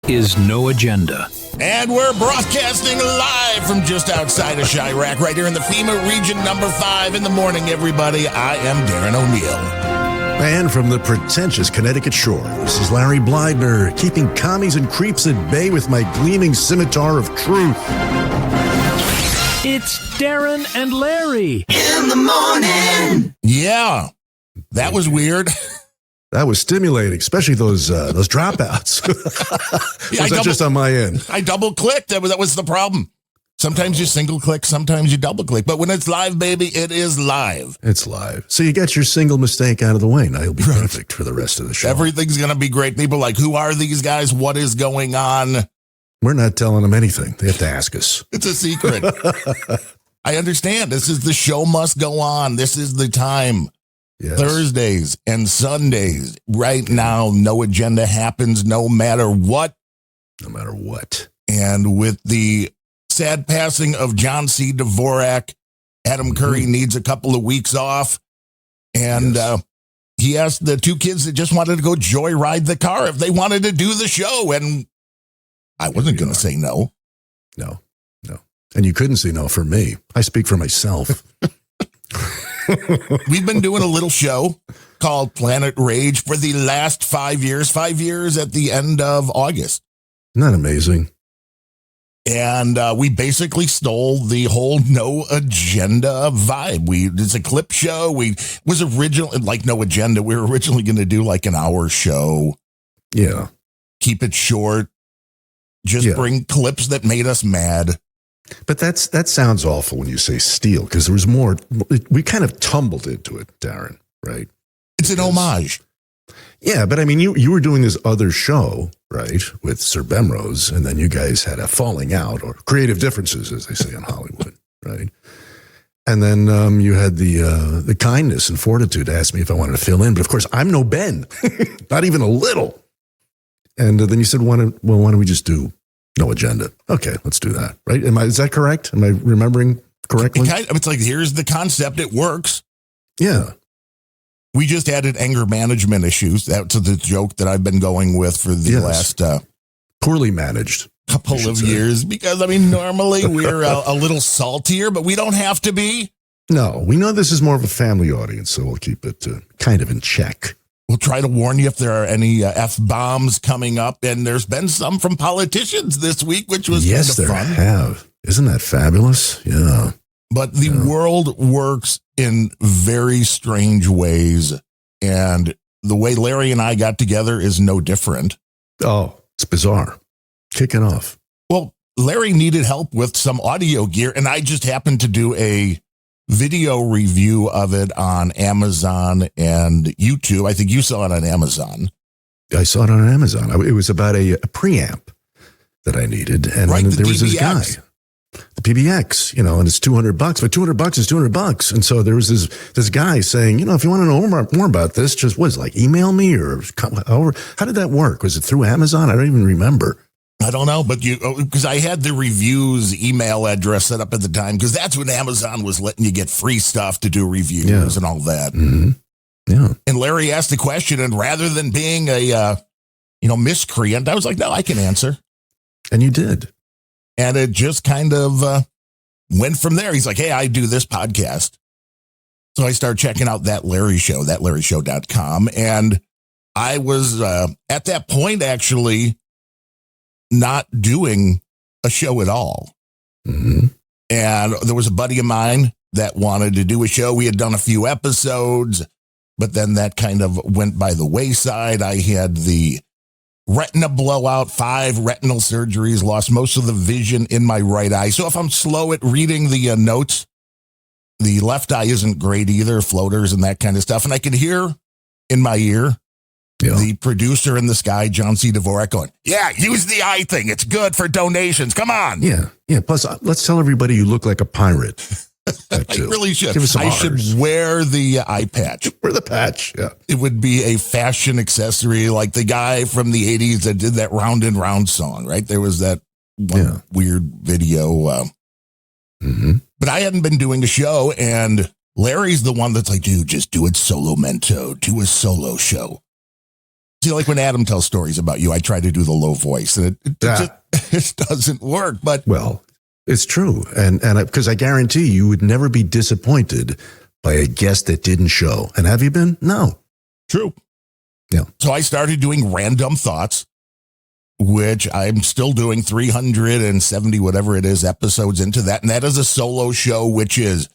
is No Agenda. And we're broadcasting live from just outside of Chirac, right here in the FEMA region number 5 in the morning, everybody. I am Darren O'Neill. And from the pretentious Connecticut shore, this is Larry Blydner, keeping commies and creeps at bay with my gleaming scimitar of truth. It's Darren and Larry. In the morning. Yeah, that was weird. That was stimulating, especially those dropouts. Was that just on my end? I double-clicked. That was the problem. Sometimes you single-click, sometimes you double-click. But when it's live, baby, it is live. It's live. So you get your single mistake out of the way. Now you'll be perfect for the rest of the show. Everything's going to be great. People are like, who are these guys? What is going on? We're not telling them anything. They have to ask us. It's a secret. I understand. This is the show must go on. This is the time. Yes. Thursdays and Sundays. Right now, No Agenda happens no matter what. No matter what. And with the sad passing of John C. Dvorak, Adam Curry needs a couple of weeks off. And he asked the two kids that just wanted to go joyride the car if they wanted to do the show. And I wasn't going to say no. No. And you couldn't say no for me. I speak for myself. We've been doing a little show called Planet Rage for the last 5 years. 5 years at the end of August. Isn't that amazing? And we basically stole the whole No Agenda vibe. It's a clip show. Was original like No Agenda. We were originally going to do like an hour show. Yeah. Keep it short. Just bring clips that made us mad. But that sounds awful when you say steal, because there was more. We kind of tumbled into it, Darren, right? It's an homage. Yeah, but I mean, you were doing this other show, right, with Sir Bemrose, and then you guys had a falling out or creative differences, as they say in Hollywood, right? And then you had the kindness and fortitude to ask me if I wanted to fill in. But of course, I'm no Ben, not even a little. And then you said, why don't we just do No Agenda? Okay, let's do that. Right? Is that correct? Am I remembering correctly? It's like, here's the concept. It works. Yeah. We just added anger management issues. That's the joke that I've been going with for the last poorly managed couple of years. Because, I mean, normally we're a little saltier, but we don't have to be. No, we know this is more of a family audience, so we'll keep it kind of in check. We'll try to warn you if there are any F-bombs coming up. And there's been some from politicians this week, which was kind of fun. Yes, there have. Isn't that fabulous? Yeah. But the world works in very strange ways. And the way Larry and I got together is no different. Oh, it's bizarre. Kick it off. Well, Larry needed help with some audio gear, and I just happened to do a video review of it on Amazon and YouTube. I think you saw it on Amazon. I saw it on Amazon. It was about a preamp that I needed. And then there was this guy, the PBX, and it's $200, but $200 is $200. And so there was this guy saying, if you want to know more about this, just email me or however. How did that work? Was it through Amazon? I don't even remember. I don't know, but because I had the reviews email address set up at the time, because that's when Amazon was letting you get free stuff to do reviews and all that. Mm-hmm. Yeah. And Larry asked the question, and rather than being a miscreant, I was like, no, I can answer. And you did. And it just kind of went from there. He's like, hey, I do this podcast. So I started checking out That Larry Show, thatlarryshow.com. And I was at that point actually not doing a show at all. Mm-hmm. And there was a buddy of mine that wanted to do a show. We had done a few episodes, but then that kind of went by the wayside. I had the retina blowout, 5 retinal surgeries, lost most of the vision in my right eye. So if I'm slow at reading the notes, the left eye isn't great either, floaters and that kind of stuff. And I could hear in my ear the producer in the sky, John C. Dvorak, going, yeah, use the eye thing. It's good for donations. Come on. Yeah. Plus, let's tell everybody you look like a pirate. I really should. Give us some I should wear the eye patch. Wear the patch, yeah. It would be a fashion accessory like the guy from the 80s that did that Round and Round song, right? There was that one weird video. But I hadn't been doing a show, and Larry's the one that's like, dude, just do it solo mento. Do a solo show. See, like when Adam tells stories about you, I try to do the low voice, and it just doesn't work. But well, it's true, and because I guarantee you would never be disappointed by a guest that didn't show. And have you been? No. True. Yeah. So I started doing Random Thoughts, which I'm still doing 370, whatever it is, episodes into that. And that is a solo show, which is,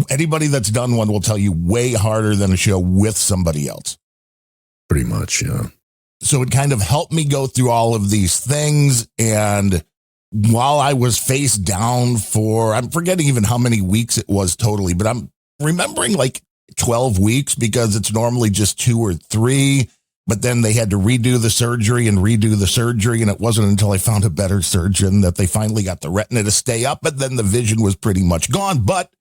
anybody that's done one will tell you, way harder than a show with somebody else. Pretty much, yeah. So it kind of helped me go through all of these things. And while I was face down for, I'm forgetting even how many weeks it was totally, but I'm remembering like 12 weeks because it's normally just 2 or 3. But then they had to redo the surgery. And it wasn't until I found a better surgeon that they finally got the retina to stay up. But then the vision was pretty much gone. But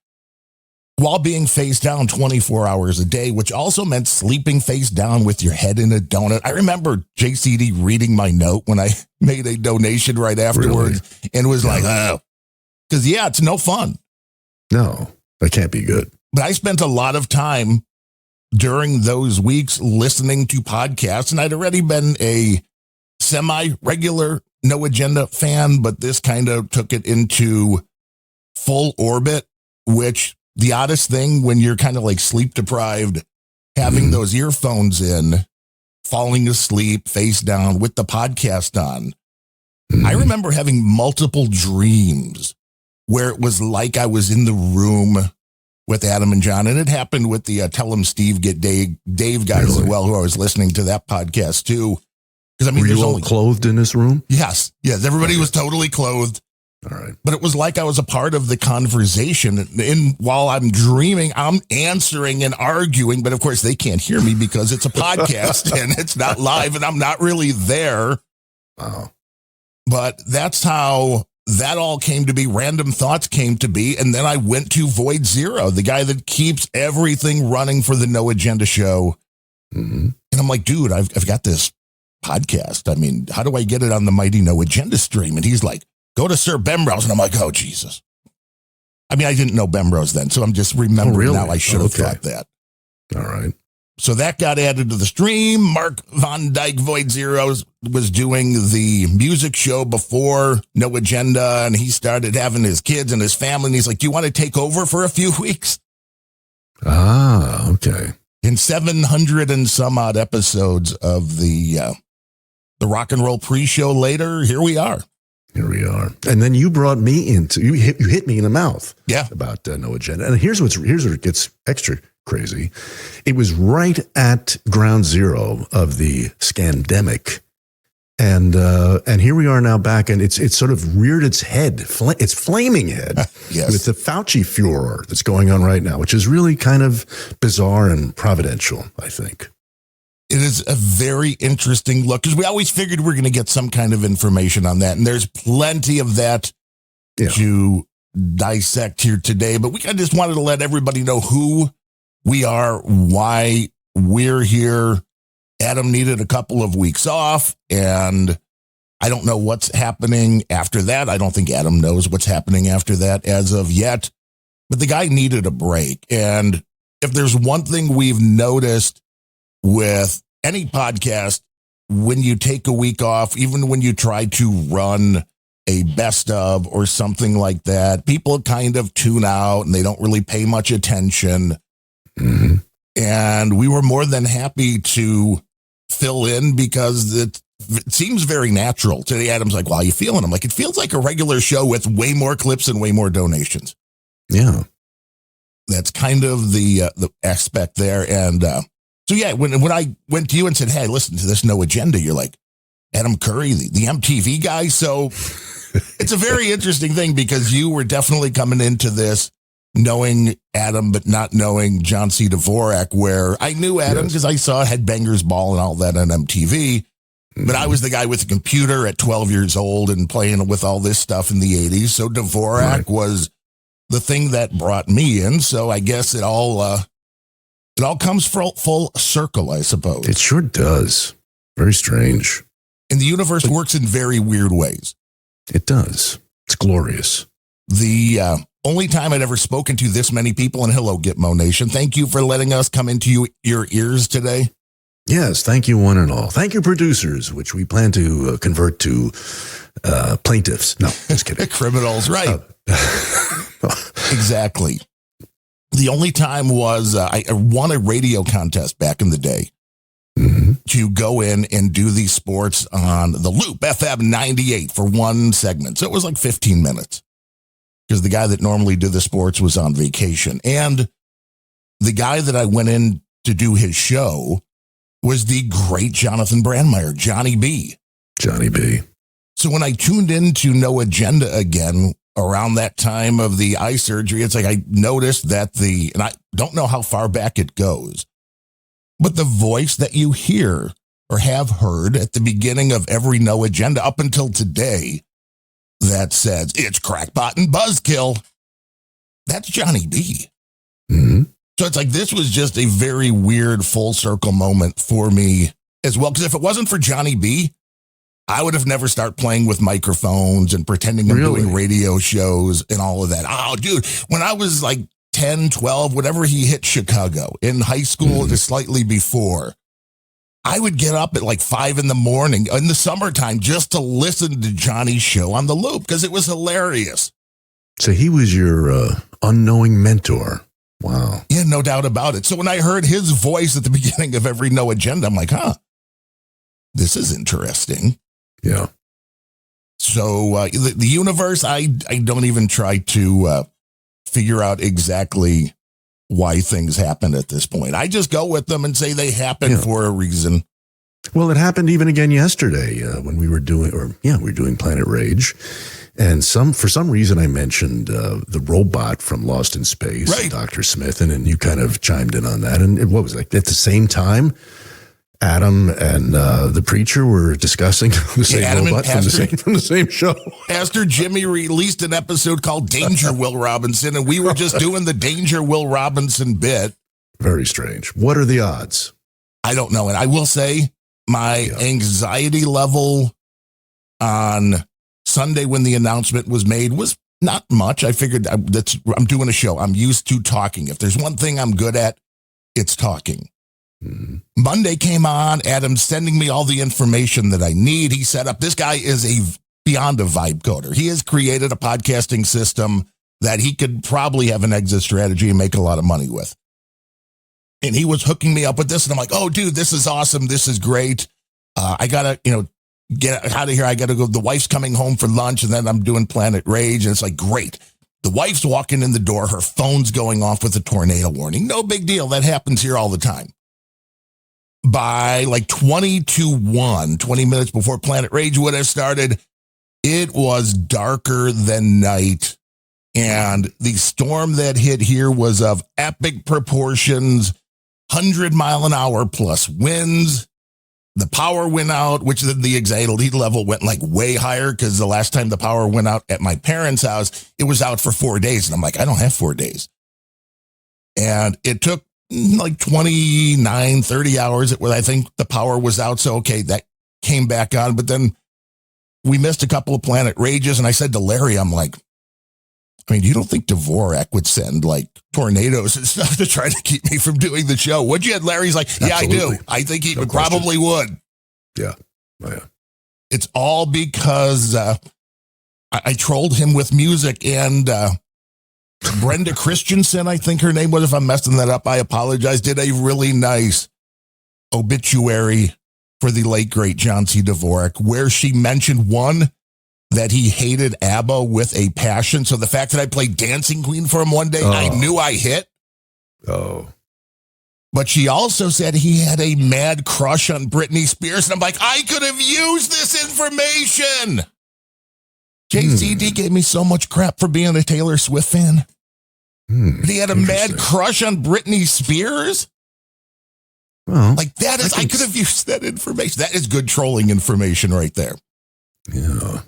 while being face down 24 hours a day, which also meant sleeping face down with your head in a donut. I remember JCD reading my note when I made a donation right afterwards, and was like, oh, because it's no fun. No, that can't be good. But I spent a lot of time during those weeks listening to podcasts, and I'd already been a semi-regular No Agenda fan, but this kind of took it into full orbit, which the oddest thing when you're kind of like sleep deprived, having those earphones in, falling asleep, face down with the podcast on. I remember having multiple dreams where it was like I was in the room with Adam and John. And it happened with the Tell 'em Steve Get Dave guys as well, who I was listening to that podcast too. Because I mean, were you all clothed in this room? Yes. Everybody was totally clothed. All right. But it was like I was a part of the conversation. And while I'm dreaming, I'm answering and arguing. But of course, they can't hear me because it's a podcast and it's not live and I'm not really there. Wow. But that's how that all came to be. Random Thoughts came to be. And then I went to Void Zero, the guy that keeps everything running for the No Agenda show. And I'm like, dude, I've got this podcast. I mean, how do I get it on the mighty No Agenda stream? And he's like, go to Sir Bemrose. And I'm like, oh, Jesus. I mean, I didn't know Bemrose then, so I'm just remembering now. I should have thought that. All right. So that got added to the stream. Mark Von Dyke Void Zeros was doing the music show before No Agenda, and he started having his kids and his family, and he's like, do you want to take over for a few weeks? Ah, okay. In 700 and some odd episodes of the rock and roll pre-show later, here we are. Here we are. And then you brought me into, you hit me in the mouth. Yeah. About No Agenda. And here's where it gets extra crazy. It was right at ground zero of the scandemic. And here we are now back, and it's sort of reared its head, its flaming head, yes, with the Fauci furor that's going on right now, which is really kind of bizarre and providential, I think. It is a very interesting look, because we always figured we were going to get some kind of information on that. And there's plenty of that to dissect here today. But we just wanted to let everybody know who we are, why we're here. Adam needed a couple of weeks off, and I don't know what's happening after that. I don't think Adam knows what's happening after that as of yet. But the guy needed a break. And if there's one thing we've noticed with any podcast, when you take a week off, even when you try to run a best of or something like that, people kind of tune out and they don't really pay much attention. And we were more than happy to fill in because it seems very natural. Today, Adam's like, well, how you feeling? I'm like, it feels like a regular show with way more clips and way more donations. Yeah. That's kind of the aspect there. And so, yeah, when I went to you and said, hey, listen to this No Agenda, you're like, Adam Curry, the MTV guy. So it's a very interesting thing because you were definitely coming into this knowing Adam, but not knowing John C. Dvorak, where I knew Adam because I saw Headbangers Ball and all that on MTV. But I was the guy with the computer at 12 years old and playing with all this stuff in the 80s. So Dvorak was the thing that brought me in. So I guess it all comes full circle, I suppose. It sure does. Very strange. And the universe works in very weird ways. It does. It's glorious. The only time I'd ever spoken to this many people, and hello, Gitmo Nation. Thank you for letting us come into your ears today. Yes, thank you, one and all. Thank you, producers, which we plan to convert to plaintiffs. No, just kidding. Criminals, right. Exactly. The only time was I won a radio contest back in the day to go in and do these sports on the Loop FM 98 for one segment. So it was like 15 minutes because the guy that normally did the sports was on vacation. And the guy that I went in to do his show was the great Jonathan Brandmeier, Johnny B. Johnny B. So when I tuned into No Agenda again around that time of the eye surgery, it's like I noticed that and I don't know how far back it goes, but the voice that you hear or have heard at the beginning of every No Agenda up until today that says, it's crackpot and buzzkill, that's Johnny B. Mm-hmm. So it's like this was just a very weird full circle moment for me as well. Because if it wasn't for Johnny B, I would have never started playing with microphones and pretending I'm doing radio shows and all of that. Oh, dude, when I was like 10, 12, whenever he hit Chicago in high school, slightly before, I would get up at like 5 in the morning in the summertime just to listen to Johnny's show on the Loop because it was hilarious. So he was your unknowing mentor. Wow. Yeah, no doubt about it. So when I heard his voice at the beginning of every No Agenda, I'm like, this is interesting. Yeah. So the universe, I don't even try to figure out exactly why things happen at this point. I just go with them and say they happen for a reason. Well, it happened even again yesterday when we were doing Planet Rage. And for some reason I mentioned the robot from Lost in Space, right. Dr. Smith, and you kind of chimed in on that. And what was it, like at the same time, Adam and the preacher were discussing the same robot from the same show. Pastor Jimmy released an episode called Danger Will Robinson, and we were just doing the Danger Will Robinson bit. Very strange. What are the odds? I don't know. And I will say my anxiety level on Sunday when the announcement was made was not much. I figured I'm doing a show. I'm used to talking. If there's one thing I'm good at, it's talking. Mm-hmm. Monday came on. Adam's sending me all the information that I need. He set up. This guy is beyond a vibe coder. He has created a podcasting system that he could probably have an exit strategy and make a lot of money with. And he was hooking me up with this. And I'm like, oh, dude, this is awesome. This is great. I got to, get out of here. I got to go. The wife's coming home for lunch and then I'm doing Planet Rage. And it's like, great. The wife's walking in the door. Her phone's going off with a tornado warning. No big deal. That happens here all the time. By like 20 minutes before Planet Rage would have started, it was darker than night. And the storm that hit here was of epic proportions, 100-mile-an-hour plus winds. The power went out, which the anxiety level went like way higher because the last time the power went out at my parents' house, it was out for 4 days. And I'm like, I don't have 4 days. And it took like 29, 30 hours. I think the power was out. So, okay, that came back on. But then we missed a couple of Planet Rages. And I said to Larry, I'm like, you don't think Dvorak would send like tornadoes and stuff to try to keep me from doing the show? Would you? And Larry's like, yeah, absolutely. I do. I think he probably would. Yeah. Oh, yeah. It's all because I trolled him with music and Brenda Christensen, I think her name was. If I'm messing that up, I apologize. Did a really nice obituary for the late, great John C. Dvorak, where she mentioned that he hated ABBA with a passion. So the fact that I played Dancing Queen for him one day, I knew I hit. Oh. But she also said he had a mad crush on Britney Spears. And I'm like, I could have used this information. JCD gave me so much crap for being a Taylor Swift fan. He had a mad crush on Britney Spears. Well, like that is, I could have used that information. That is good trolling information right there. Yeah.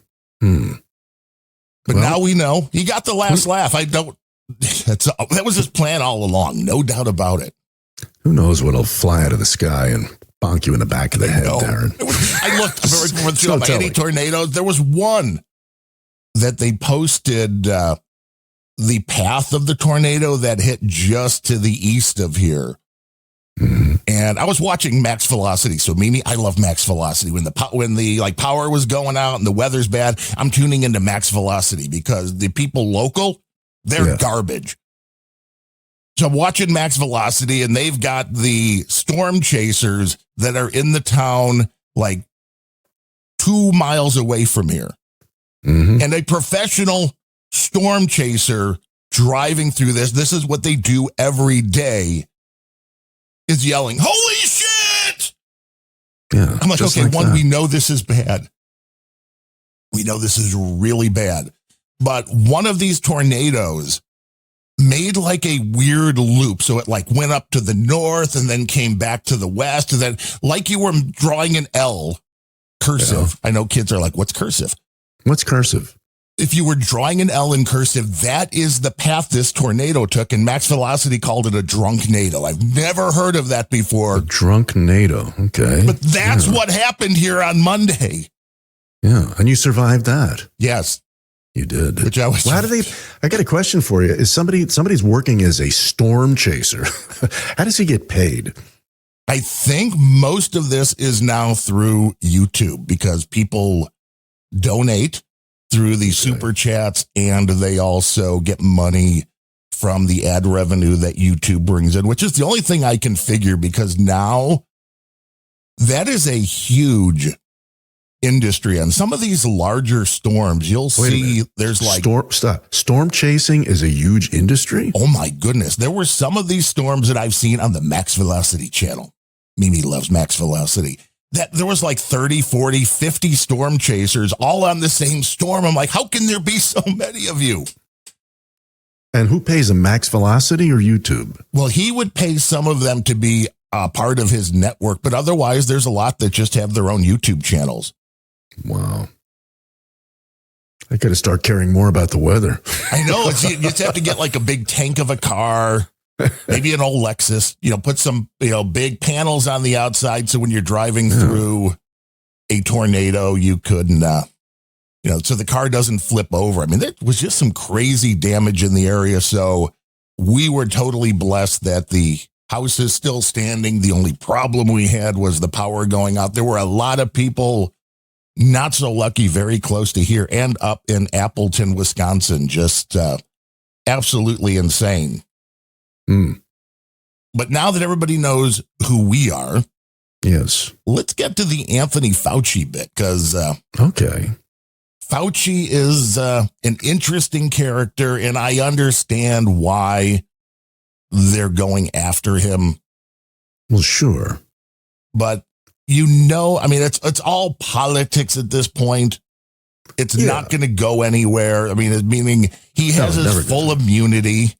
But now we know he got the last laugh. That was his plan all along. No doubt about it. Who knows what'll fly out of the sky and bonk you in the back of the head, Darren. I looked for any tornadoes. There was one that they posted the path of the tornado that hit just to the east of here. And I was watching Max Velocity. So Mimi, I love Max Velocity. When the power was going out and the weather's bad, I'm tuning into Max Velocity because the people local, they're garbage. So I'm watching Max Velocity, and they've got the storm chasers that are in the town like 2 miles away from here. Mm-hmm. And a professional storm chaser driving through this is what they do every day, is yelling, "Holy shit!" Yeah, I'm like, okay, we know this is bad. We know this is really bad. But one of these tornadoes made like a weird loop. So it like went up to the north and then came back to the west. And then like you were drawing an L, cursive. Yeah. I know kids are like, what's cursive? What's cursive? If you were drawing an L in cursive, that is the path this tornado took. And Max Velocity called it a drunknado. I've never heard of that before. A drunknado. Okay. But that's what happened here on Monday. Yeah. And you survived that. Yes. You did. Which I was. Well, I got a question for you. Is somebody's working as a storm chaser? How does he get paid? I think most of this is now through YouTube because people donate through the super chats, and they also get money from the ad revenue that YouTube brings in, which is the only thing I can figure, because now that is a huge industry. On some of these larger storms, you'll see there's like storm chasing is a huge industry. Oh my goodness. There were some of these storms that I've seen on the Max Velocity channel. Mimi loves Max Velocity. That there was like 30, 40, 50 storm chasers all on the same storm. I'm like, how can there be so many of you? And who pays a Max Velocity or YouTube? Well, he would pay some of them to be a part of his network, but otherwise there's a lot that just have their own YouTube channels. Wow. I got to start caring more about the weather. I know. You just have to get like a big tank of a car, maybe an old Lexus, put some, big panels on the outside. So when you're driving through a tornado, you couldn't, so the car doesn't flip over. I mean, there was just some crazy damage in the area. So we were totally blessed that the house is still standing. The only problem we had was the power going out. There were a lot of people not so lucky, very close to here and up in Appleton, Wisconsin. Just absolutely insane. But now that everybody knows who we are, yes, let's get to the Anthony Fauci bit, because Fauci is an interesting character, and I understand why they're going after him. Well, sure. But it's all politics at this point. It's not going to go anywhere. I mean, meaning he has his full immunity.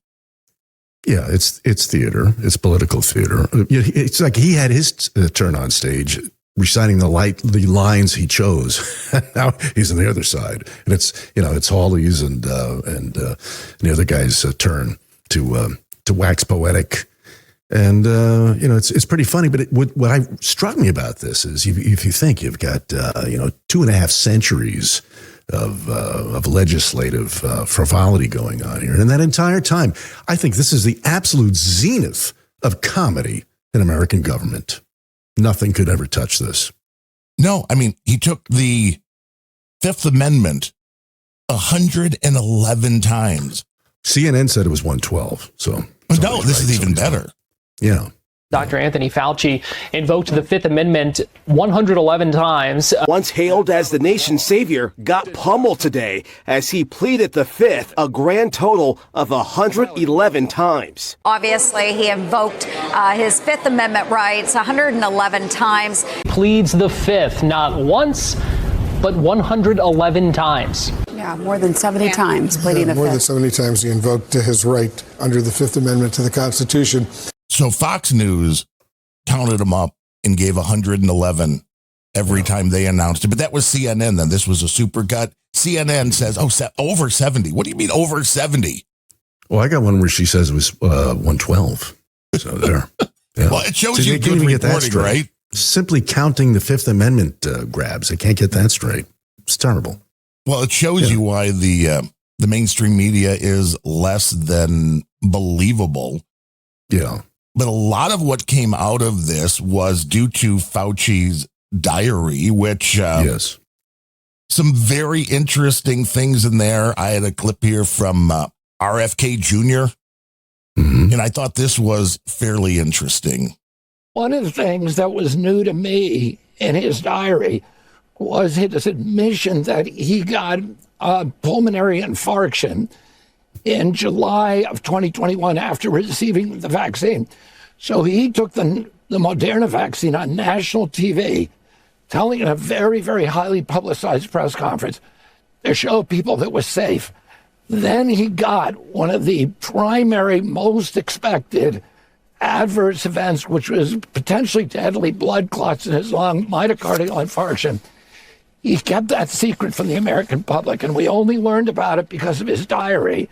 Yeah, it's theater. It's political theater. It's like he had his turn on stage reciting the lines he chose. Now he's on the other side, and it's Hawley's and the other guy's turn to wax poetic. And, it's pretty funny, but what struck me about this is if you think you've got, 2.5 centuries of legislative frivolity going on here. And that entire time, I think this is the absolute zenith of comedy in American government. Nothing could ever touch this. No, I mean, he took the Fifth Amendment 111 times. CNN said it was 112. So no, this is even better. Yeah. Dr. Anthony Fauci invoked the Fifth Amendment 111 times. Once hailed as the nation's savior, got pummeled today as he pleaded the Fifth, a grand total of 111 times. Obviously, he invoked his Fifth Amendment rights 111 times. Pleads the Fifth, not once, but 111 times. Yeah, more than 70 times pleading the Fifth. More than 70 times he invoked his right under the Fifth Amendment to the Constitution. So Fox News counted them up and gave 111 every time they announced it. But that was CNN then. This was a supercut. CNN says, over 70. What do you mean over 70? Well, I got one where she says it was 112. So there. Yeah. Well, it shows you good reporting, right? Simply counting the Fifth Amendment grabs. I can't get that straight. It's terrible. Well, it shows you why the mainstream media is less than believable. Yeah. But a lot of what came out of this was due to Fauci's diary, which Yes. some very interesting things in there. I had a clip here from RFK Jr., and I thought this was fairly interesting. One of the things that was new to me in his diary was his admission that he got pulmonary infarction in July of 2021 after receiving the vaccine. So he took the Moderna vaccine on national TV, telling in a very, very highly publicized press conference to show people that it was safe. Then he got one of the primary, most expected adverse events, which was potentially deadly blood clots in his lung, myocardial infarction. He kept that secret from the American public, and we only learned about it because of his diary.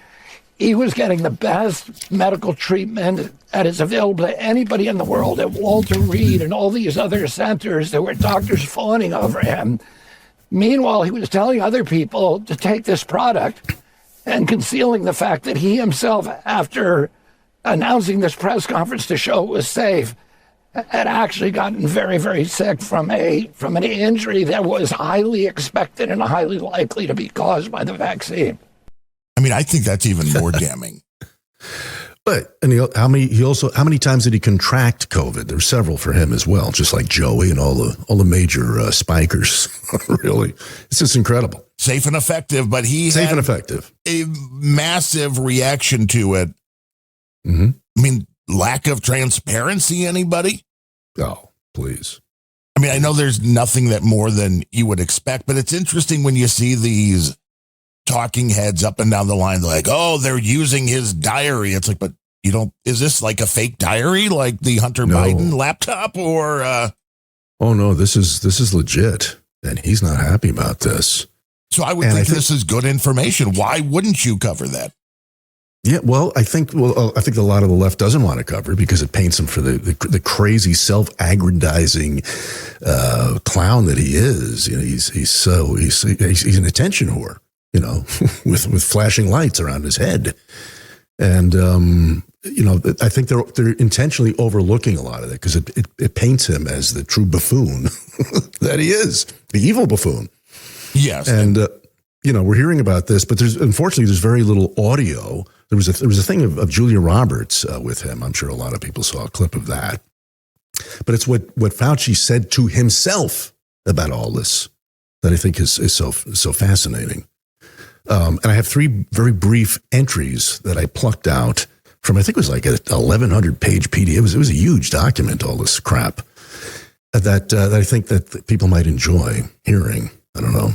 He was getting the best medical treatment that is available to anybody in the world at Walter Reed and all these other centers. There were doctors fawning over him. Meanwhile, he was telling other people to take this product and concealing the fact that he himself, after announcing this press conference to show it was safe, had actually gotten very, very sick from an injury that was highly expected and highly likely to be caused by the vaccine. I mean, I think that's even more damning. But how many times did he contract COVID? There's several for him as well, just like Joey and all the major spikers. Really, it's just incredible. Safe and effective, but he Safe had and effective. a massive reaction to it. Mm-hmm. I mean, lack of transparency, anybody? Oh, please. I mean, I know there's nothing that more than you would expect, but it's interesting when you see these talking heads up and down the line, like, oh, they're using his diary. It's like, but you don't, is this like a fake diary, like the Hunter Biden laptop, or? Oh no, this is legit, and he's not happy about this. So I would think this is good information. Why wouldn't you cover that? Yeah, well, I think a lot of the left doesn't want to cover it because it paints him for the crazy self-aggrandizing clown that he is. You know, he's an attention whore. You know, with flashing lights around his head, and you know, I think they're intentionally overlooking a lot of it because it paints him as the true buffoon that he is, the evil buffoon. Yes, and you know, we're hearing about this, but unfortunately there's very little audio. There was a thing of Julia Roberts with him. I'm sure a lot of people saw a clip of that, but it's what Fauci said to himself about all this that I think is so fascinating. And I have 3 very brief entries that I plucked out from, I think it was like a 1,100 page PDF. It was a huge document, all this crap that I think that people might enjoy hearing. I don't know.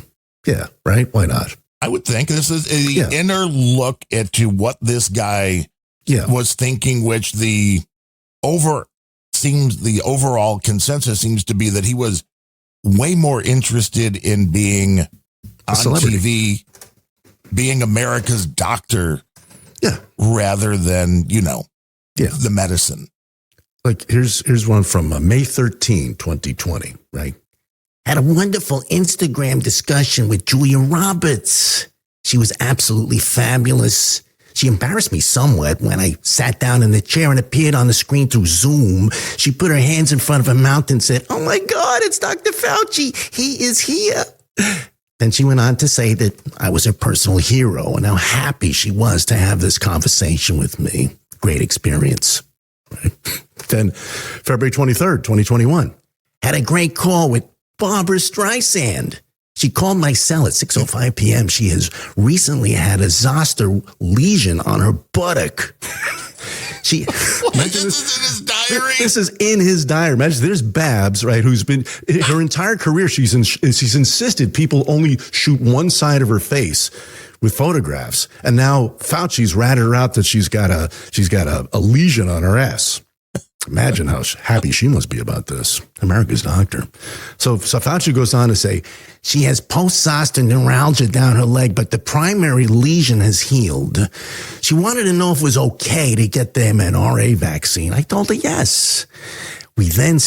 Yeah, right? Why not? I would think this is an inner look into what this guy was thinking, which the overall consensus seems to be that he was way more interested in being on TV, being America's doctor, rather than, the medicine. Like, here's one from May 13, 2020, right? Had a wonderful Instagram discussion with Julia Roberts. She was absolutely fabulous. She embarrassed me somewhat when I sat down in the chair and appeared on the screen through Zoom. She put her hands in front of her mouth and said, "Oh my God, it's Dr. Fauci. He is here." Then she went on to say that I was her personal hero and how happy she was to have this conversation with me. Great experience. Right? Then February 23rd, 2021, had a great call with Barbara Streisand. She called my cell at 6:05 p.m. She has recently had a zoster lesion on her buttock. This is in his diary? This is in his diary. Imagine, there's Babs, right, who's been, her entire career, she's insisted people only shoot one side of her face with photographs. And now Fauci's ratted her out that she's got a lesion on her ass. Imagine how happy she must be about this. America's doctor. So Fauci goes on to say, she has post-zoster neuralgia down her leg, but the primary lesion has healed. She wanted to know if it was okay to get the mRNA vaccine. I told her yes. We then